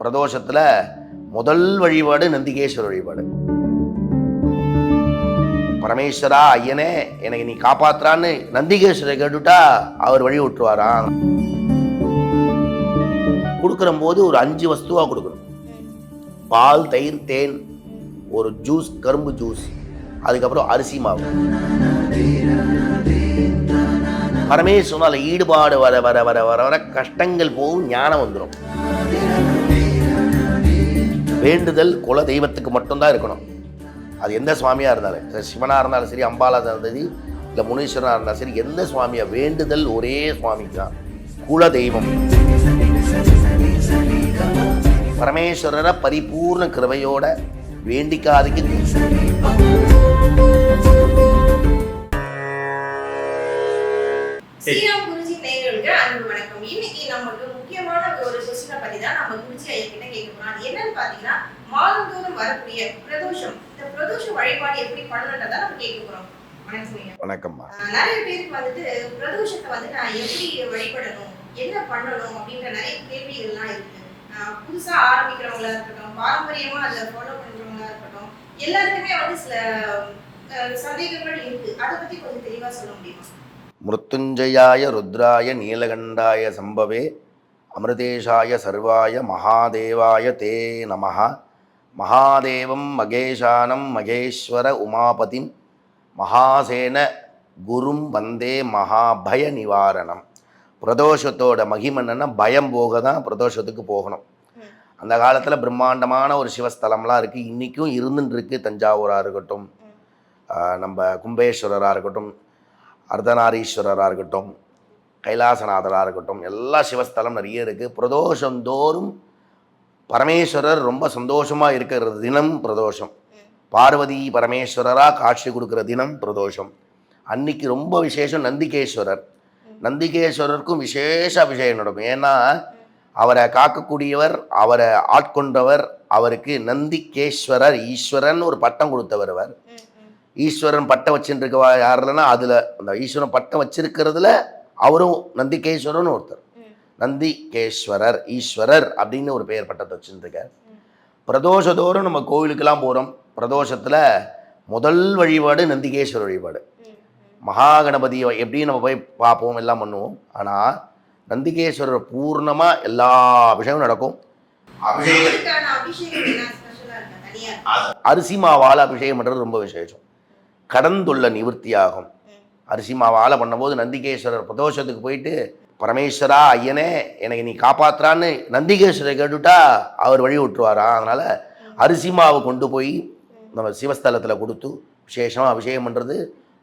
பிரதோஷத்துல முதல் வழிபாடு நந்திகேஸ்வர வழிபாடு. பரமேஸ்வரா ஐயனே எனக்கு நீ காப்பாத்துறான்னு நந்திகேஸ்வரை கேட்டுட்டா அவர் வழி விட்டுருவாராம். கொடுக்கிற போது ஒரு 5 வஸ்துவா கொடுக்கணும். பால், தயிர், தேன், ஒரு ஜூஸ், கரும்பு ஜூஸ், அதுக்கப்புறம் அரிசி மாவு. பரமேஸ்வரனால ஈடுபாடு வர வர வர வர வர கஷ்டங்கள் போகும், ஞானம் வந்துடும். வேண்டுதல் குல தெய்வத்துக்கு மட்டும்தான் இருக்கணும். அது எந்த சுவாமியாக இருந்தாலும், சிவனாக இருந்தாலும் சரி, அம்பாலாக இருந்தாலும் சரி, இல்லை முனீஸ்வரனாக இருந்தாலும் சரி, எந்த சுவாமியாக வேண்டுதல் ஒரே சுவாமிக்கு தான். குல தெய்வம் பரமேஸ்வரரை பரிபூர்ண கிருபையோட வேண்டிக்காதுக்கு. ஸ்ரீராம் குருஜி நேயர்களுக்கு அன்பு வணக்கம். இன்னைக்கு நமக்கு முக்கியமான ஒரு கொஸ்டினை பத்தி தான் நம்ம குருஜி ஐயா கிட்ட கேட்கணும். அது என்னன்னு பாத்தீங்கன்னா, மாதந்தோறும் வரக்கூடிய பிரதோஷம், இந்த பிரதோஷ வழிபாடு எப்படி பண்ணணுன்றதை நம்ம கேட்க போறோம். வணக்கம்மா. நிறைய பேருக்கு வந்துட்டு பிரதோஷத்தை வந்து நான் எப்படி வழிபடணும், என்ன பண்ணணும் அப்படின்ற நிறைய கேள்விகள்லாம் இருக்கு. புதுசா ஆரம்பிக்கிறவங்களா இருக்கட்டும், பாரம்பரியமா அதை ஃபாலோ பண்றவங்களா இருக்கட்டும், எல்லாருக்குமே வந்து சில சந்தேகங்கள் இருக்கு. அதை பத்தி கொஞ்சம் தெளிவா சொல்ல முடியுமா? மிருத்யுஞ்சயாய ருத்ராய நீலகண்டாய சம்பவே அமிர்தேஷாய சர்வாய மகாதேவாய தே நமஹ. மகாதேவம் மகேஷானம் மகேஸ்வர உமாபதிம் மகாசேன குரும் வந்தே மகாபய நிவாரணம். பிரதோஷத்தோட மகிமன்னா பயம் போக தான் பிரதோஷத்துக்கு போகணும். அந்த காலத்தில் பிரம்மாண்டமான ஒரு சிவஸ்தலம்லாம் இருக்குது, இன்றைக்கும் இருந்துட்டு இருக்குது. தஞ்சாவூராக இருக்கட்டும், நம்ம கும்பேஸ்வரராக இருக்கட்டும், அர்த்தநாரீஸ்வரராக இருக்கட்டும், கைலாசநாதராக இருக்கட்டும், எல்லா சிவஸ்தலம் நிறைய இருக்குது. பிரதோஷந்தோறும் பரமேஸ்வரர் ரொம்ப சந்தோஷமாக இருக்கிற தினம் பிரதோஷம். பார்வதி பரமேஸ்வரராக காட்சி கொடுக்குற தினம் பிரதோஷம். அன்னைக்கு ரொம்ப விசேஷம். நந்திகேஸ்வரர், நந்திகேஸ்வரருக்கும் விசேஷ அபிஷேகம் நடக்கும். ஏன்னா அவரை காக்கக்கூடியவர், அவரை ஆட்கொண்டவர், அவருக்கு நந்திகேஸ்வரர் ஈஸ்வரன் ஒரு பட்டம் கொடுத்தவர். அவர் ஈஸ்வரன் பட்டம் வச்சுருக்கவா யார் இல்லைன்னா அதில் அந்த ஈஸ்வரன் பட்டம் வச்சிருக்கிறதுல அவரும் நந்திகேஸ்வரன் ஒருத்தர். நந்திகேஸ்வரர் ஈஸ்வரர் அப்படின்னு ஒரு பெயர் பட்டத்தை வச்சுருக்கார். பிரதோஷத்தோறும் நம்ம கோவிலுக்கெல்லாம் போகிறோம். பிரதோஷத்தில் முதல் வழிபாடு நந்திகேஸ்வர வழிபாடு. மகாகணபதி எப்படி நம்ம போய் பார்ப்போம், எல்லாம் பண்ணுவோம். ஆனால் நந்திகேஸ்வரர் பூர்ணமாக எல்லா அபிஷேகமும் நடக்கும். அரிசி மாவால் அபிஷேகம் பண்ணுறது ரொம்ப விசேஷம். கடந்துள்ள நிவர்த்தியாகும். அரிசி மாவால் பண்ணும்போது நந்திகேஸ்வரர் பிரதோஷத்துக்கு போயிட்டு பரமேஸ்வரா ஐயனே எனக்கு நீ காப்பாத்துறான்னு நந்திகேஸ்வரை கேட்டுட்டா அவர் வழி விட்டுருவாராம். அதனால் அரிசி மாவை கொண்டு போய் நம்ம சிவஸ்தலத்தில் கொடுத்து விசேஷமாக அபிஷேகம் பண்ணுறது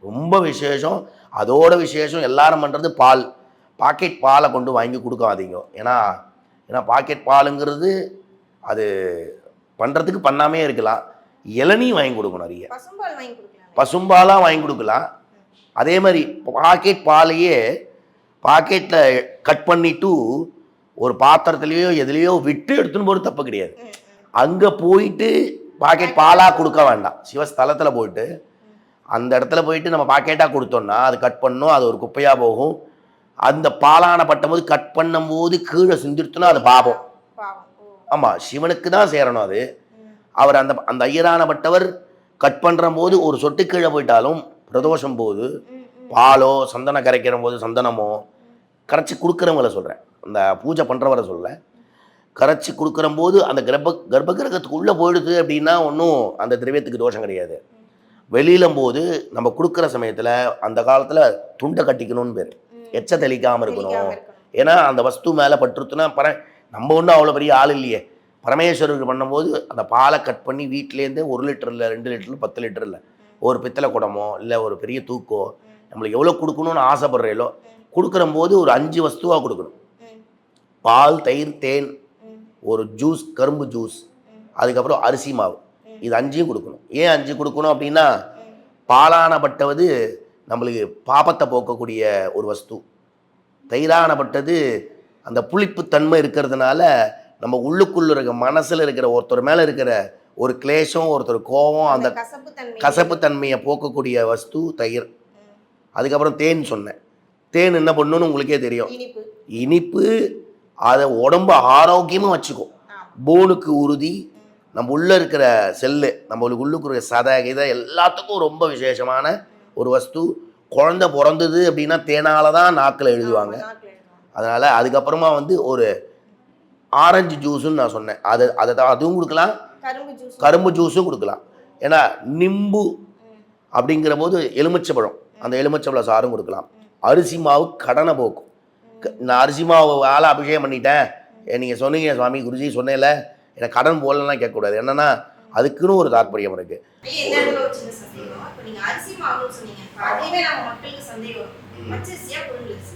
ரொம்ப விசேஷம். அதோட விசேஷம் எல்லாரும் பண்ணுறது பால். பாக்கெட் பாலை கொண்டு வாங்கி கொடுக்காதீங்க. ஏன்னா பாக்கெட் பாலுங்கிறது அது பண்ணுறதுக்கு பண்ணாமே இருக்கலாம். இளநீ வாங்கி கொடுக்கணும். நிறைய பசும்பாலாக வாங்கி கொடுக்கலாம். அதே மாதிரி பாக்கெட் பாலையே பாக்கெட்டில் கட் பண்ணிவிட்டு ஒரு பாத்திரத்துலேயோ எதுலேயோ விட்டு எடுத்துன்னு போகிறது தப்பு கிடையாது. அங்கே போயிட்டு பாக்கெட் பாலாக கொடுக்க வேண்டாம். சிவஸ்தலத்தில் போயிட்டு அந்த இடத்துல போயிட்டு நம்ம பாக்கெட்டாக கொடுத்தோம்னா அது கட் பண்ணணும், அது ஒரு குப்பையாக போகும். அந்த பாலான பட்டம்போது கட் பண்ணும்போது கீழே சிந்திருத்துனா அது பாவம். ஆமாம், சிவனுக்கு தான் சேரணும் அது. அவர் அந்த ஐயரானப்பட்டவர் கட் பண்ணுற போது ஒரு சொட்டு கீழே போயிட்டாலும் பிரதோஷம் போது பாலோ சந்தனம் கரைக்கிற போது சந்தனமோ கரைச்சி கொடுக்குறவங்கள சொல்கிறேன், அந்த பூஜை பண்ணுறவரை சொல்ல, கரைச்சி கொடுக்குற போது அந்த கர்ப்ப கிரகத்துக்குள்ளே போயிடுது அப்படின்னா ஒன்றும் அந்த திரவியத்துக்கு தோஷம் கிடையாது. வெளியிலும் போது நம்ம கொடுக்குற சமயத்தில் அந்த காலத்தில் துண்டை கட்டிக்கணும்னு பேர், எச்ச தெளிக்காமல் இருக்கணும். ஏன்னா அந்த வஸ்து மேலே பட்டுருத்துனா நம்ம ஒன்றும் அவ்வளோ பெரிய ஆள் இல்லையே. பரமேஸ்வரருக்கு பண்ணும்போது அந்த பாலை கட் பண்ணி வீட்டிலேருந்து 1 லிட்டர் இல்லை, 2 லிட்டர், 10 லிட்டர் இல்லை, ஒரு பித்தளை குடமோ இல்லை ஒரு பெரிய தூக்கோ நம்மளுக்கு எவ்வளோ கொடுக்கணும்னு ஆசைப்படுறீங்களோ கொடுக்குற போது ஒரு 5 வஸ்துவாக கொடுக்கணும். பால், தயிர், தேன், ஒரு ஜூஸ், கரும்பு ஜூஸ், அதுக்கப்புறம் அரிசி மாவு. இது 5 கொடுக்கணும். ஏன் 5 கொடுக்கணும் அப்படின்னா, பாலானப்பட்டது நம்மளுக்கு பாபத்தை போக்கக்கூடிய ஒரு வஸ்து. தயிரானப்பட்டது அந்த புளிப்புத்தன்மை இருக்கிறதுனால நம்ம உள்ளுக்குள்ள இருக்க மனசில் இருக்கிற ஒருத்தர் மேலே இருக்கிற ஒரு கிளேஷம், ஒருத்தர் கோபம், அந்த கசப்பு தன்மையை போக்கக்கூடிய வஸ்து தயிர். அதுக்கப்புறம் தேன் சொன்னேன். தேன் என்ன பண்ணணும்னு உங்களுக்கே தெரியும், இனிப்பு. அதை உடம்பு ஆரோக்கியமாக வச்சுக்கும். போனுக்கு உறுதி, நம்ம உள்ளே இருக்கிற செல்லு, நம்மளுக்கு உள்ளுக்கு இருக்கிற சதை இதை எல்லாத்துக்கும் ரொம்ப விசேஷமான ஒரு வஸ்து. குழந்தை பிறந்தது அப்படின்னா தேனால தான் நாக்கில் எழுதுவாங்க. அதனால் அதுக்கப்புறமா வந்து ஒரு ஆரஞ்சு ஜூஸுன்னு நான் சொன்னேன், அதுவும் கொடுக்கலாம், கரும்பு ஜூஸும் கொடுக்கலாம். ஏன்னா நிம்பு அப்படிங்கிற போது எலுமிச்சைப்பழம், அந்த எலுமிச்சைப்பழ சாரும் கொடுக்கலாம். அரிசி மாவு கடனை போக்கும். நான் அரிசி மாவு ஆளை அபிஷேகம் பண்ணிட்டேன், நீங்கள் சொன்னீங்க சுவாமி குருஜி சொன்னேன்ல, எனக்கு கடன் போடலாம் கேட்கக்கூடாது. என்னன்னா அதுக்குன்னு ஒரு தாற்பயம் இருக்குது.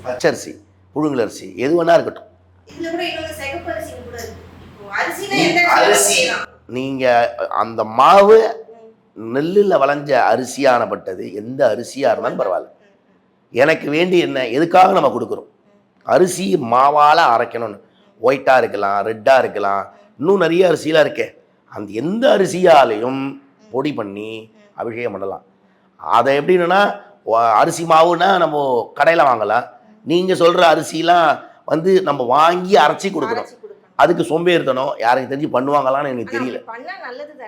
பச்சரிசி, புழுங்கலரிசி எது வேணா இருக்கட்டும். நீங்கள் அந்த மாவு நெல்லில் விளைஞ்ச அரிசியானப்பட்டது எந்த அரிசியாக இருந்தாலும் பரவாயில்ல. எனக்கு வேண்டி என்ன, எதுக்காக நம்ம கொடுக்குறோம், அரிசி மாவால் அரைக்கணும்னு. ஒயிட்டாக இருக்கலாம், ரெட்டாக இருக்கலாம், இன்னும் நிறைய அரிசியெலாம் இருக்கே. அந்த எந்த அரிசியாலையும் பொடி பண்ணி அபிஷேகம் பண்ணலாம். அதை எப்படின்னா அரிசி மாவுன்னா நம்ம கடையில் வாங்கலாம். நீங்கள் சொல்கிற அரிசிலாம் வந்து நம்ம வாங்கி அரைச்சி கொடுக்குறோம். அதுக்கு சோம்பேறித்தனம், யாருக்கு தெரிஞ்சு பண்ணுவாங்களான்னு எனக்கு தெரியல.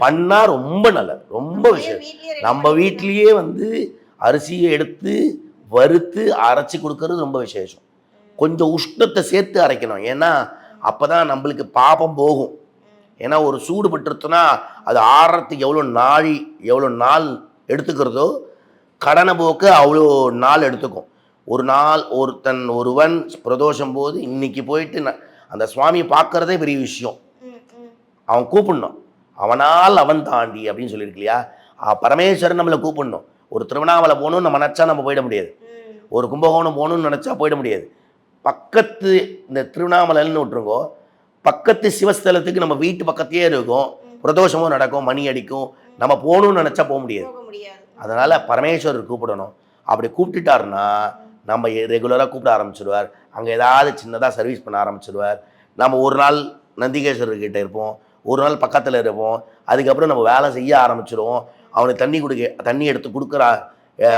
பண்ணால் ரொம்ப நல்லது, ரொம்ப விஷயம். நம்ம வீட்லேயே வந்து அரிசியை எடுத்து வறுத்து அரைச்சி கொடுக்கறது ரொம்ப விசேஷம். கொஞ்சம் உஷ்ணத்தை சேர்த்து அரைக்கணும், ஏன்னா அப்போ தான் நம்மளுக்கு பாபம் போகும். ஏன்னா ஒரு சூடு பட்டுருச்சுன்னா அது ஆறுறதுக்கு எவ்வளோ நாள் எடுத்துக்கிறதோ கடனை போக்கு அவ்வளோ நாள் எடுத்துக்கும். ஒருவன் பிரதோஷம் போது இன்னைக்கு போயிட்டு அந்த சுவாமியை பார்க்கறதே பெரிய விஷயம். அவன் கூப்பிடணும், அவனால் அவன் தாண்டி அப்படின்னு சொல்லியிருக்கு இல்லையா. பரமேஸ்வரன் நம்மளை கூப்பிடணும். ஒரு திருவண்ணாமலை போகணும்னு நம்ம நினச்சா நம்ம போயிட முடியாது, ஒரு கும்பகோணம் போகணும்னு நினச்சா போயிட முடியாது. பக்கத்து இந்த திருவண்ணாமலைன்னு விட்டுருங்கோ, பக்கத்து சிவஸ்தலத்துக்கு நம்ம வீட்டு பக்கத்தையே இருக்கும், பிரதோஷமும் நடக்கும், மணி அடிக்கும், நம்ம போகணும்னு நினச்சா போக முடியாது. அதனால் பரமேஸ்வரர் கூப்பிடணும். அப்படி கூப்பிட்டுட்டாருன்னா நம்ம ரெகுலராக கூப்பிட ஆரம்பிச்சிடுவார். அங்கே ஏதாவது சின்னதாக சர்வீஸ் பண்ண ஆரம்பிச்சிடுவார். நம்ம ஒரு நாள் நந்திகேஸ்வரர்கிட்ட இருப்போம், ஒரு நாள் பக்கத்தில் இருப்போம், அதுக்கப்புறம் நம்ம வேலை செய்ய ஆரம்பிச்சிடுவோம். அவனுக்கு தண்ணி எடுத்து கொடுக்குற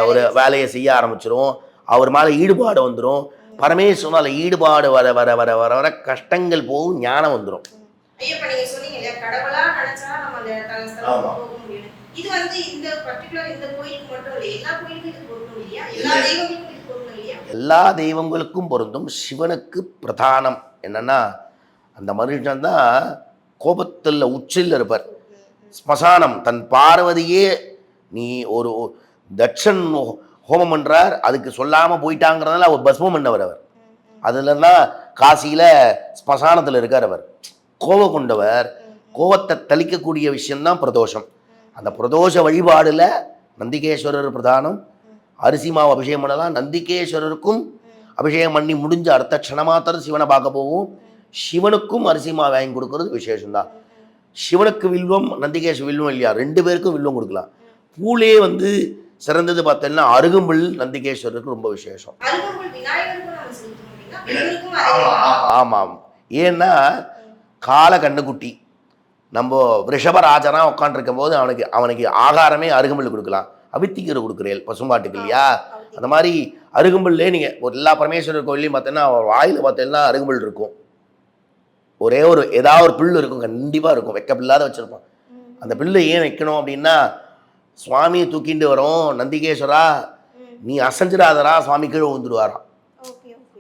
ஒரு வேலையை செய்ய ஆரம்பிச்சிடும். அவர் மேலே ஈடுபாடு வந்துடும். பரமேஸ்வரனால ஈடுபாடு வர வர வர வர வர கஷ்டங்கள் போகும், ஞானம் வந்துடும். எல்லா தெய்வங்களுக்கும் பொருந்தும். சிவனுக்கு பிரதானம் என்னன்னா, அந்த மனுஷன் தான் கோபத்தில் உச்சில் இருப்பார். ஸ்மசானம், தன் பார்வதியே நீ ஒரு தட்சன் ஹோமம் பண்ணுறார், அதுக்கு சொல்லாமல் போயிட்டாங்கிறதுனால அவர் பஸ்மம் பண்ணவர். அவர் அதுலலாம் காசியில் ஸ்மசானத்தில் இருக்கார். அவர் கோபம் கொண்டவர். கோபத்தை தளிக்கக்கூடிய விஷயம்தான் பிரதோஷம். அந்த பிரதோஷ வழிபாடில் நந்திகேஸ்வரர் பிரதானம். அரிசி மாவு அபிஷேகம் பண்ணலாம். நந்திகேஸ்வரருக்கும் அபிஷேகம் பண்ணி முடிஞ்ச அடுத்த க்ஷணமாத்திரம் சிவனை பார்க்க போகும். சிவனுக்கும் அரிசி மாவு வாங்கி கொடுக்கறது விசேஷம்தான். சிவனுக்கு வில்வம், நந்திகேஸ்வர வில்வம் இல்லையா, 2 பேருக்கும் வில்வம் கொடுக்கலாம். பூலே வந்து சிறந்தது பார்த்தீங்கன்னா அருகம்புல் நந்திகேஸ்வரருக்கு ரொம்ப விசேஷம். ஆமாம், ஏன்னா கால கண்ணுக்குட்டி நம்ம ரிஷபராஜனாக உட்காந்துருக்கும் போது அவனுக்கு ஆகாரமே அருகம்புல் கொடுக்கலாம். அவித்திக்கீரை கொடுக்குறேன் பசுமாட்டுக்கு இல்லையா. அந்த மாதிரி அருகம்புல்லே நீங்கள் ஒரு எல்லா பரமேஸ்வரர் கோயிலையும் பார்த்தீங்கன்னா வாயில் பார்த்தீங்கன்னா அருகம்புல் இருக்கும். ஒரே ஏதாவது ஒரு பில்லு இருக்கும், கண்டிப்பாக இருக்கும், வைக்க பில்லாத வச்சுருப்பான். அந்த பில்லு ஏன் வைக்கணும் அப்படின்னா, சுவாமியை தூக்கிட்டு வரோம், நந்திகேஸ்வரா நீ அசைஞ்சிடாதரா, சுவாமி கீழே விழுந்துடுவாராம்.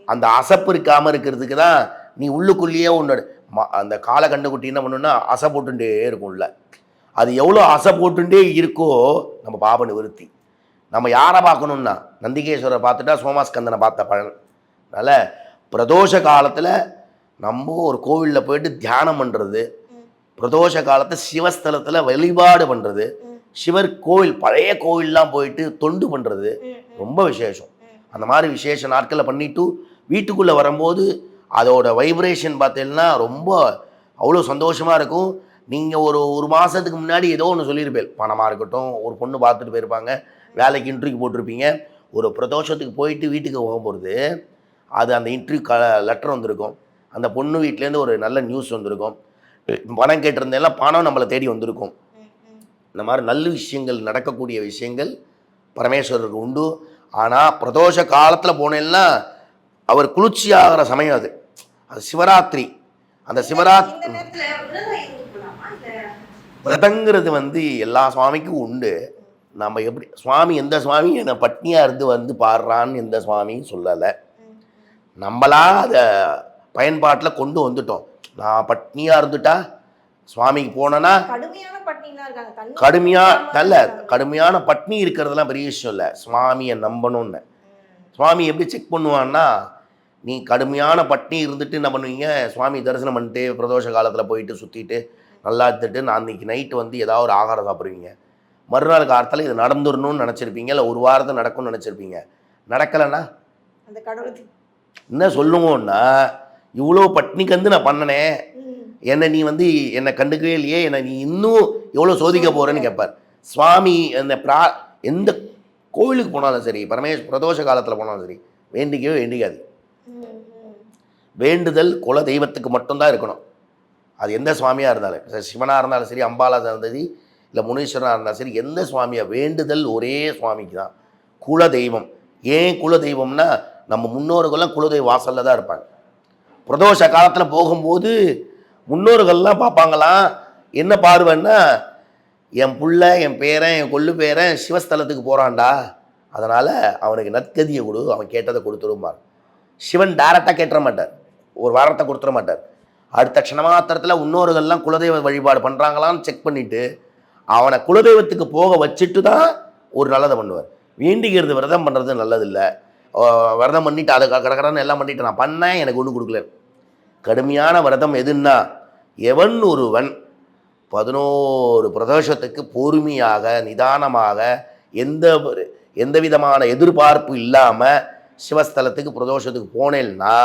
அந்த அசப்பு இருக்காமல் இருக்கிறதுக்கு தான் நீ உள்ளுக்குள்ளேயே உன்னோட அந்த காலை கண்டுக்குட்டி என்ன பண்ணுன்னா அசை போட்டுட்டே இருக்கும்ல. அது எவ்வளோ அசை போட்டுட்டே இருக்கோ நம்ம பாப நிவர்த்தி. நம்ம யாரை பார்க்கணுன்னா நந்திகேஸ்வரரை பார்த்துட்டா சோமாஸ்கந்தனை பார்த்த பலன். அதனால் பிரதோஷ காலத்தில் நம்ம ஒரு கோவிலில் போயிட்டு தியானம் பண்ணுறது, பிரதோஷ காலத்தை சிவஸ்தலத்தில் வழிபாடு பண்ணுறது, சிவர் கோவில் பழைய கோவில்லாம் போயிட்டு தொண்டு பண்ணுறது ரொம்ப விசேஷம். அந்த மாதிரி விசேஷ நாட்களில் பண்ணிவிட்டு வீட்டுக்குள்ளே வரும்போது அதோட வைப்ரேஷன் பார்த்தீங்கன்னா ரொம்ப அவ்வளோ சந்தோஷமாக இருக்கும். நீங்கள் ஒரு மாதத்துக்கு முன்னாடி ஏதோ ஒன்று சொல்லியிருப்பேன், பணமாக இருக்கட்டும், ஒரு பொண்ணு பார்த்துட்டு போயிருப்பாங்க, வேலைக்கு இன்டர்வியூ போட்டிருப்பீங்க, ஒரு பிரதோஷத்துக்கு போயிட்டு வீட்டுக்கு போகும்போது அது அந்த இன்டர்வியூ லெட்டர் வந்திருக்கும், அந்த பொண்ணு வீட்டிலேருந்து ஒரு நல்ல நியூஸ் வந்திருக்கும், பணம் கேட்டிருந்தேலாம் பணம் நம்மளை தேடி வந்திருக்கும். இந்த மாதிரி நல்ல விஷயங்கள் நடக்கக்கூடிய விஷயங்கள் பரமேஸ்வரருக்கு உண்டு. ஆனால் பிரதோஷ காலத்தில் போனேன்னா அவர் குளிர்ச்சி ஆகிற சமயம் அது சிவராத்திரி. அந்த சிவராத்திரி இந்த நேரத்துல விரதம் இருந்து போலாமா இல்ல? விரதங்கிறது எல்லா சுவாமிக்கும் உண்டு. நம்ம எப்படி சுவாமி எந்த சுவாமி என்னை பட்னியாக இருந்து பாடுறான்னு எந்த சுவாமியும் சொல்லலை. நம்மளா அதை பயன்பாட்டில் கொண்டு வந்துட்டோம். நான் பட்னியாக இருந்துட்டா சுவாமிக்கு போனேன்னா கடுமையான பட்டினிலாம் இருக்காங்க. தண்ணி கடுமையான பட்னி இருக்கிறதுலாம் பெரிய விஷயம் இல்லை. சுவாமியை நம்பணும்னு. சுவாமி எப்படி செக் பண்ணுவான்னா, நீ கடுமையான பட்னி இருந்துட்டு என்ன பண்ணுவீங்க, சுவாமி தரிசனம் பண்ணிட்டு பிரதோஷ காலத்தில் போயிட்டு சுற்றிட்டு நல்லா எடுத்துட்டு நான் அன்றைக்கி நைட்டு ஏதாவது ஒரு ஆகாரம் சாப்பிடுவீங்க. மறுநாள் காலத்தில் இது நடந்துடணும்னு நினச்சிருப்பீங்க, இல்லை ஒரு வாரத்தை நடக்கும்னு நினச்சிருப்பீங்க. நடக்கலைன்னா அந்த கடவுளுக்கு என்ன சொல்லுவோன்னா, இவ்வளோ பட்னிக்கு நான் பண்ணினேன், என்னை நீ என்னை கண்டுக்கவே இல்லையே, என்னை நீ இன்னும் எவ்வளோ சோதிக்க போகிறேன்னு கேட்பார் சுவாமி. எந்த கோவிலுக்கு போனாலும் சரி, பிரதோஷ காலத்தில் போனாலும் சரி, வேண்டிக்கவே வேண்டிக்காது. வேண்டுதல் குல தெய்வத்துக்கு மட்டும்தான் இருக்கணும். அது எந்த சுவாமியாக இருந்தாலும், சிவனாக இருந்தாலும் சரி, அம்பாலாக இருந்தாலும் சரி, இல்லை முனீஸ்வரனாக இருந்தாலும் சரி, எந்த சுவாமியாக வேண்டுதல் ஒரே சுவாமிக்கு தான். குல தெய்வம் ஏன் குல தெய்வம்னா, நம்ம முன்னோர்கள்லாம் குலதெய்வ வாசலில் தான் இருப்பாங்க. பிரதோஷ காலத்தில் போகும்போது முன்னோர்கள்லாம் பார்ப்பாங்களாம். என்ன பார்வைன்னா, என் புள்ள, என் பேரன், என் கொள்ளு பேரன் சிவஸ்தலத்துக்கு போகிறான்டா, அதனால் அவனுக்கு நற்கதியை கொடு, அவன் கேட்டதை கொடுத்துருப்பார். சிவன் டைரெக்டாக கேட்டுற மாட்டார், ஒரு வாரத்தை கொடுத்துட மாட்டார். அடுத்த க்ஷணமாத்திரத்தில் முன்னோர்கள்லாம் குலதெய்வ வழிபாடு பண்ணுறாங்களான்னு செக் பண்ணிவிட்டு அவனை குலதெய்வத்துக்கு போக வச்சுட்டு தான் ஒரு நல்லதை பண்ணுவார். வேண்டிக்கிறது விரதம் பண்ணுறது நல்லதில்லை. விரதம் பண்ணிவிட்டு அதை கடற்கடன்னு எல்லாம் பண்ணிவிட்டு நான் பண்ணேன், எனக்கு ஒன்றும் கொடுக்கல. கடுமையான விரதம் எதுன்னா, எவன் ஒருவன் 11 பிரதோஷத்துக்கு பொறுமையாக நிதானமாக எந்த விதமான எதிர்பார்ப்பு இல்லாமல் சிவஸ்தலத்துக்கு பிரதோஷத்துக்கு போனேன்னா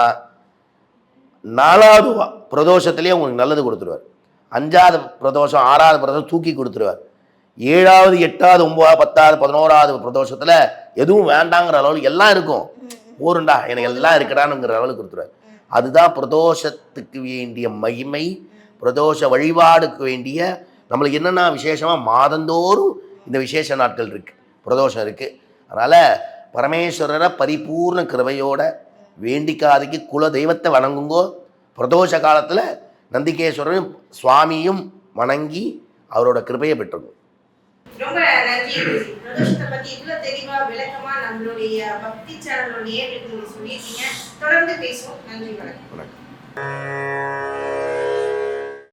4வது பிரதோஷத்துலேயே உங்களுக்கு நல்லது கொடுத்துருவார். 5வது பிரதோஷம் 6வது பிரதோஷம் தூக்கி கொடுத்துருவார். 7வது 8வது 9வது 10வது 11வது பிரதோஷத்தில் எதுவும் வேண்டாங்கிற அளவுக்கு எல்லாம் இருக்கும். போருண்டா எனக்கு எல்லாம் இருக்கடானுங்கிற அளவுக்கு கொடுத்துருவார். அதுதான் பிரதோஷத்துக்கு வேண்டிய மகிமை. பிரதோஷ வழிபாடுக்கு வேண்டிய நம்மளுக்கு என்னென்ன விசேஷமாக மாதந்தோறும் இந்த விசேஷ நாட்கள் இருக்குது, பிரதோஷம் இருக்குது. அதனால் பரமேஸ்வரரை பரிபூர்ண கிருபையோட வேண்டிக்காதைக்கு குல தெய்வத்தை வணங்குங்கோ. பிரதோஷ காலத்தில் நந்திகேஸ்வரரும் சுவாமியும் வணங்கி அவரோட கிருபையை பெற்றுங்க. ரொம்ப நன்றி. பிரதோஷத்தை பற்றி இவ்வளோ தெளிவாக விளக்கமாக நம்மளுடைய பக்தி சேனலோட நேயர்களுக்கு நீங்கள் சொல்லியிருக்கீங்க. தொடர்ந்து பேசுவோம். நன்றி, வணக்கம்.